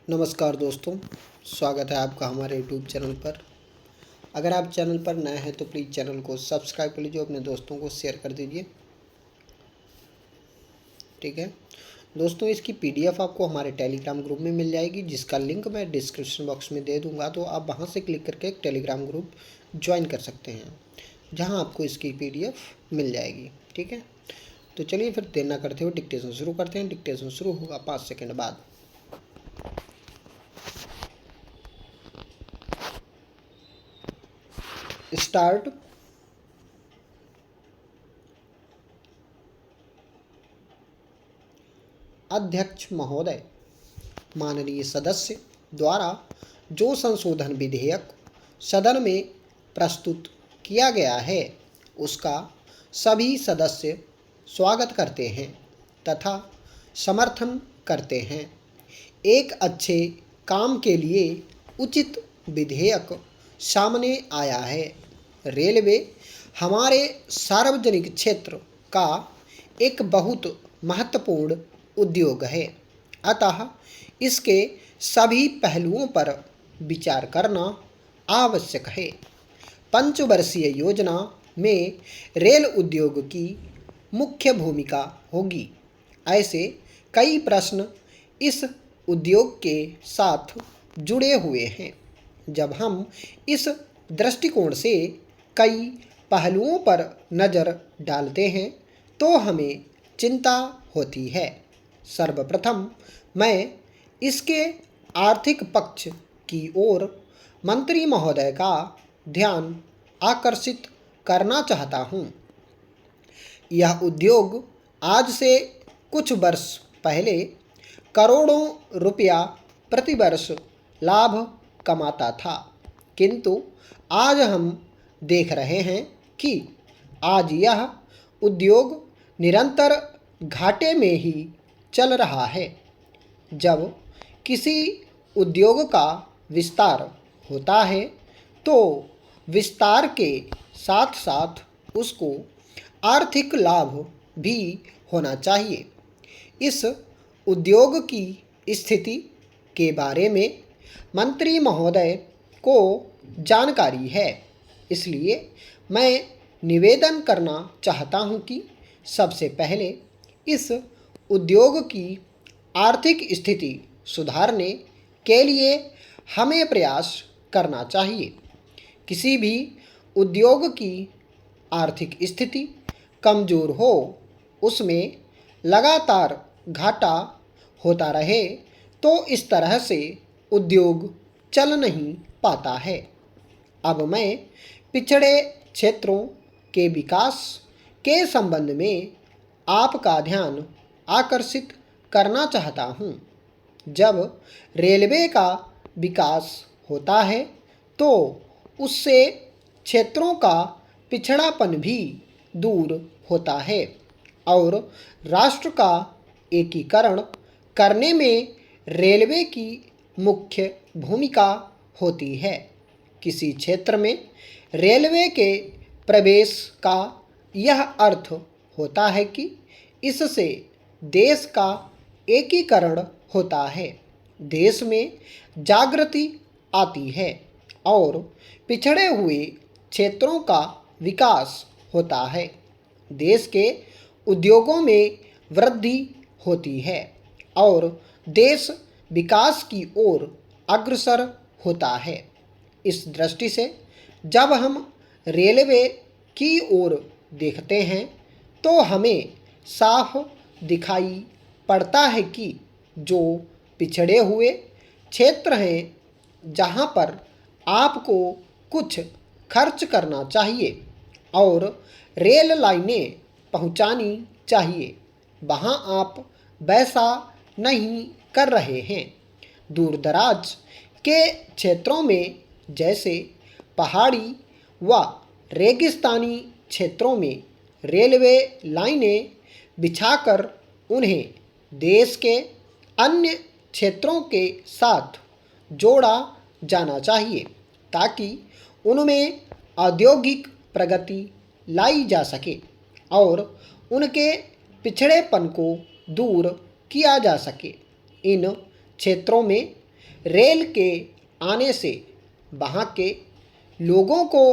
नमस्कार दोस्तों, स्वागत है आपका हमारे यूट्यूब चैनल पर। अगर आप चैनल पर नए हैं तो प्लीज़ चैनल को सब्सक्राइब कर लीजिए, अपने दोस्तों को शेयर कर दीजिए। ठीक है दोस्तों, इसकी पीडीएफ आपको हमारे टेलीग्राम ग्रुप में मिल जाएगी, जिसका लिंक मैं डिस्क्रिप्शन बॉक्स में दे दूंगा। तो आप वहां से क्लिक करके एक टेलीग्राम ग्रुप ज्वाइन कर सकते हैं, जहां आपको इसकी पीडीएफ मिल जाएगी। ठीक है, तो चलिए फिर देर ना करते हुए डिक्टेशन शुरू करते हैं। डिक्टेशन शुरू होगा 5 सेकेंड बाद। स्टार्ट। अध्यक्ष महोदय, माननीय सदस्य द्वारा जो संशोधन विधेयक सदन में प्रस्तुत किया गया है, उसका सभी सदस्य स्वागत करते हैं तथा समर्थन करते हैं। एक अच्छे काम के लिए उचित विधेयक सामने आया है। रेलवे हमारे सार्वजनिक क्षेत्र का एक बहुत महत्वपूर्ण उद्योग है, अतः इसके सभी पहलुओं पर विचार करना आवश्यक है। पंचवर्षीय योजना में रेल उद्योग की मुख्य भूमिका होगी। ऐसे कई प्रश्न इस उद्योग के साथ जुड़े हुए हैं। जब हम इस दृष्टिकोण से कई पहलुओं पर नज़र डालते हैं तो हमें चिंता होती है। सर्वप्रथम मैं इसके आर्थिक पक्ष की ओर मंत्री महोदय का ध्यान आकर्षित करना चाहता हूँ। यह उद्योग आज से कुछ वर्ष पहले करोड़ों रुपया प्रतिवर्ष लाभ कमाता था, किंतु आज हम देख रहे हैं कि आज यह उद्योग निरंतर घाटे में ही चल रहा है। जब किसी उद्योग का विस्तार होता है तो विस्तार के साथ साथ उसको आर्थिक लाभ भी होना चाहिए। इस उद्योग की स्थिति के बारे में मंत्री महोदय को जानकारी है, इसलिए मैं निवेदन करना चाहता हूं कि सबसे पहले इस उद्योग की आर्थिक स्थिति सुधारने के लिए हमें प्रयास करना चाहिए। किसी भी उद्योग की आर्थिक स्थिति कमज़ोर हो, उसमें लगातार घाटा होता रहे तो इस तरह से उद्योग चल नहीं पाता है। अब मैं पिछड़े क्षेत्रों के विकास के संबंध में आपका ध्यान आकर्षित करना चाहता हूँ। जब रेलवे का विकास होता है तो उससे क्षेत्रों का पिछड़ापन भी दूर होता है और राष्ट्र का एकीकरण करने में रेलवे की मुख्य भूमिका होती है। किसी क्षेत्र में रेलवे के प्रवेश का यह अर्थ होता है कि इससे देश का एकीकरण होता है, देश में जागृति आती है और पिछड़े हुए क्षेत्रों का विकास होता है। देश के उद्योगों में वृद्धि होती है और देश विकास की ओर अग्रसर होता है। इस दृष्टि से जब हम रेलवे की ओर देखते हैं तो हमें साफ दिखाई पड़ता है कि जो पिछड़े हुए क्षेत्र हैं, जहां पर आपको कुछ खर्च करना चाहिए और रेल लाइनें पहुंचानी चाहिए, वहां आप वैसा नहीं कर रहे हैं। दूर दराज के क्षेत्रों में जैसे पहाड़ी व रेगिस्तानी क्षेत्रों में रेलवे लाइनें बिछाकर उन्हें देश के अन्य क्षेत्रों के साथ जोड़ा जाना चाहिए, ताकि उनमें औद्योगिक प्रगति लाई जा सके और उनके पिछड़ेपन को दूर किया जा सके। इन क्षेत्रों में रेल के आने से वहाँ के लोगों को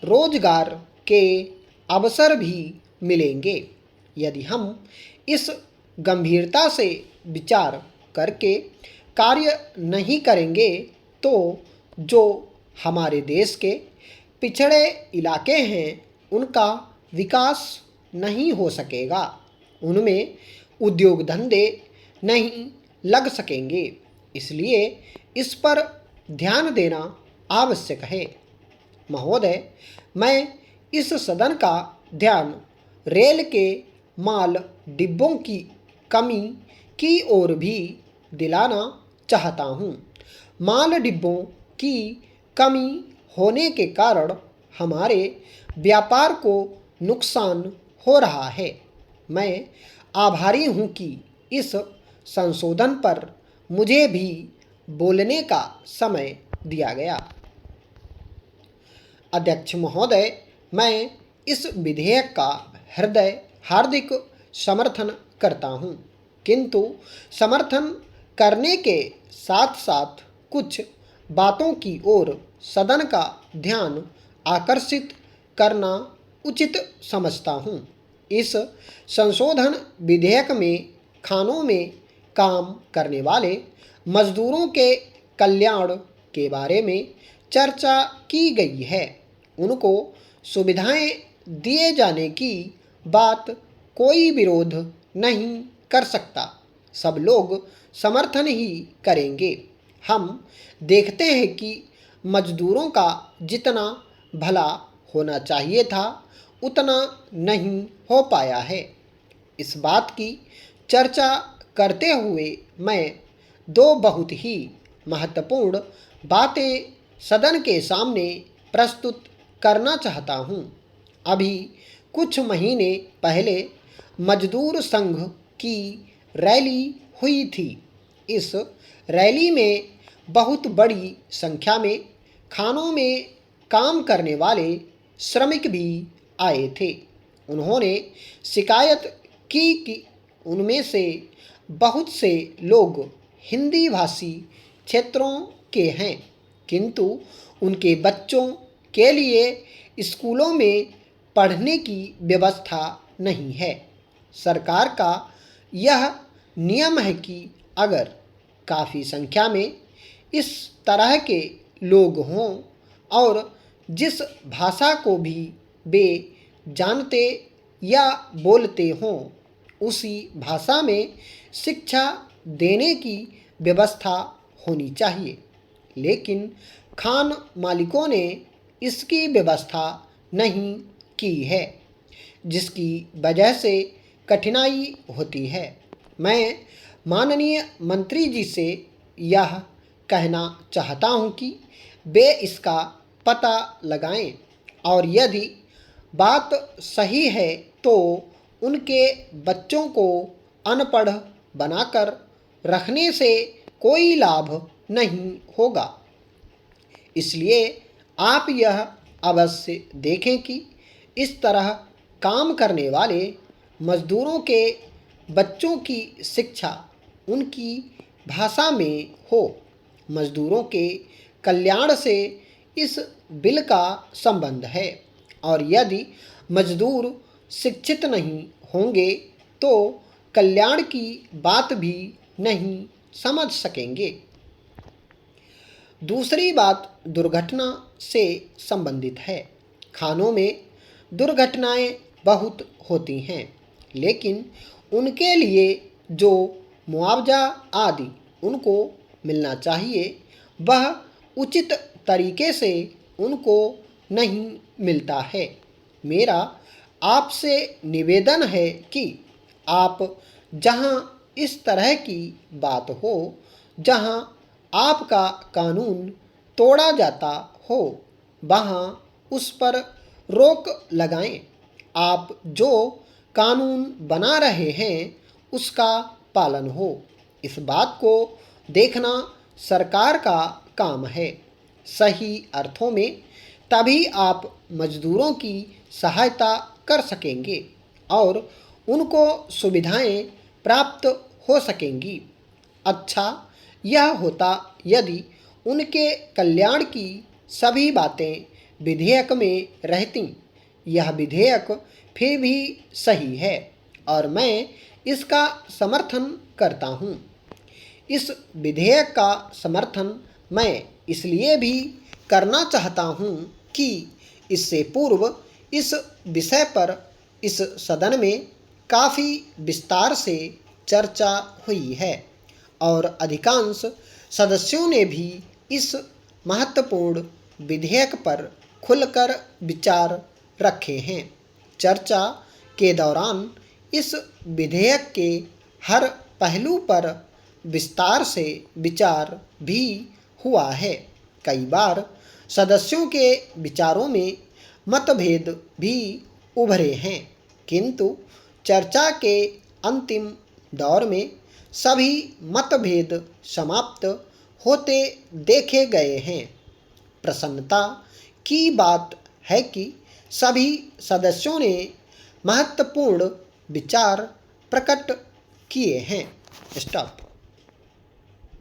रोजगार के अवसर भी मिलेंगे। यदि हम इस गंभीरता से विचार करके कार्य नहीं करेंगे तो जो हमारे देश के पिछड़े इलाके हैं उनका विकास नहीं हो सकेगा, उनमें उद्योग धंधे नहीं लग सकेंगे। इसलिए इस पर ध्यान देना आवश्यक है। महोदय, मैं इस सदन का ध्यान रेल के माल डिब्बों की कमी की ओर भी दिलाना चाहता हूँ। माल डिब्बों की कमी होने के कारण हमारे व्यापार को नुकसान हो रहा है। मैं आभारी हूँ कि इस संशोधन पर मुझे भी बोलने का समय दिया गया। अध्यक्ष महोदय, मैं इस विधेयक का हार्दिक समर्थन करता हूँ, किंतु समर्थन करने के साथ साथ कुछ बातों की ओर सदन का ध्यान आकर्षित करना उचित समझता हूँ। इस संशोधन विधेयक में खानों में काम करने वाले मजदूरों के कल्याण के बारे में चर्चा की गई है। उनको सुविधाएं दिए जाने की बात कोई विरोध नहीं कर सकता, सब लोग समर्थन ही करेंगे। हम देखते हैं कि मजदूरों का जितना भला होना चाहिए था उतना नहीं हो पाया है। इस बात की चर्चा करते हुए मैं दो बहुत ही महत्वपूर्ण बातें सदन के सामने प्रस्तुत करना चाहता हूँ। अभी कुछ महीने पहले मजदूर संघ की रैली हुई थी। इस रैली में बहुत बड़ी संख्या में खानों में काम करने वाले श्रमिक भी आए थे। उन्होंने शिकायत की कि उनमें से बहुत से लोग हिंदी भाषी क्षेत्रों के हैं, किंतु उनके बच्चों के लिए स्कूलों में पढ़ने की व्यवस्था नहीं है। सरकार का यह नियम है कि अगर काफ़ी संख्या में इस तरह के लोग हों और जिस भाषा को भी वे जानते या बोलते हों उसी भाषा में शिक्षा देने की व्यवस्था होनी चाहिए, लेकिन खान मालिकों ने इसकी व्यवस्था नहीं की है, जिसकी वजह से कठिनाई होती है। मैं माननीय मंत्री जी से यह कहना चाहता हूँ कि वे इसका पता लगाएं और यदि बात सही है तो उनके बच्चों को अनपढ़ बनाकर रखने से कोई लाभ नहीं होगा। इसलिए आप यह अवश्य देखें कि इस तरह काम करने वाले मजदूरों के बच्चों की शिक्षा उनकी भाषा में हो। मजदूरों के कल्याण से इस बिल का संबंध है और यदि मजदूर शिक्षित नहीं होंगे तो कल्याण की बात भी नहीं समझ सकेंगे। दूसरी बात दुर्घटना से संबंधित है। खानों में दुर्घटनाएं बहुत होती हैं, लेकिन उनके लिए जो मुआवजा आदि उनको मिलना चाहिए वह उचित तरीके से उनको नहीं मिलता है। मेरा आपसे निवेदन है कि आप जहां इस तरह की बात हो, जहां आपका कानून तोड़ा जाता हो, वहां उस पर रोक लगाएं। आप जो कानून बना रहे हैं उसका पालन हो, इस बात को देखना सरकार का काम है। सही अर्थों में तभी आप मजदूरों की सहायता कर सकेंगे और उनको सुविधाएं प्राप्त हो सकेंगी। अच्छा यह होता यदि उनके कल्याण की सभी बातें विधेयक में रहती। यह विधेयक फिर भी सही है और मैं इसका समर्थन करता हूँ। इस विधेयक का समर्थन मैं इसलिए भी करना चाहता हूँ कि इससे पूर्व इस विषय पर इस सदन में काफ़ी विस्तार से चर्चा हुई है और अधिकांश सदस्यों ने भी इस महत्वपूर्ण विधेयक पर खुलकर विचार रखे हैं। चर्चा के दौरान इस विधेयक के हर पहलू पर विस्तार से विचार भी हुआ है। कई बार सदस्यों के विचारों में मतभेद भी उभरे हैं, किंतु चर्चा के अंतिम दौर में सभी मतभेद समाप्त होते देखे गए हैं। प्रसन्नता की बात है कि सभी सदस्यों ने महत्वपूर्ण विचार प्रकट किए हैं। स्टॉप।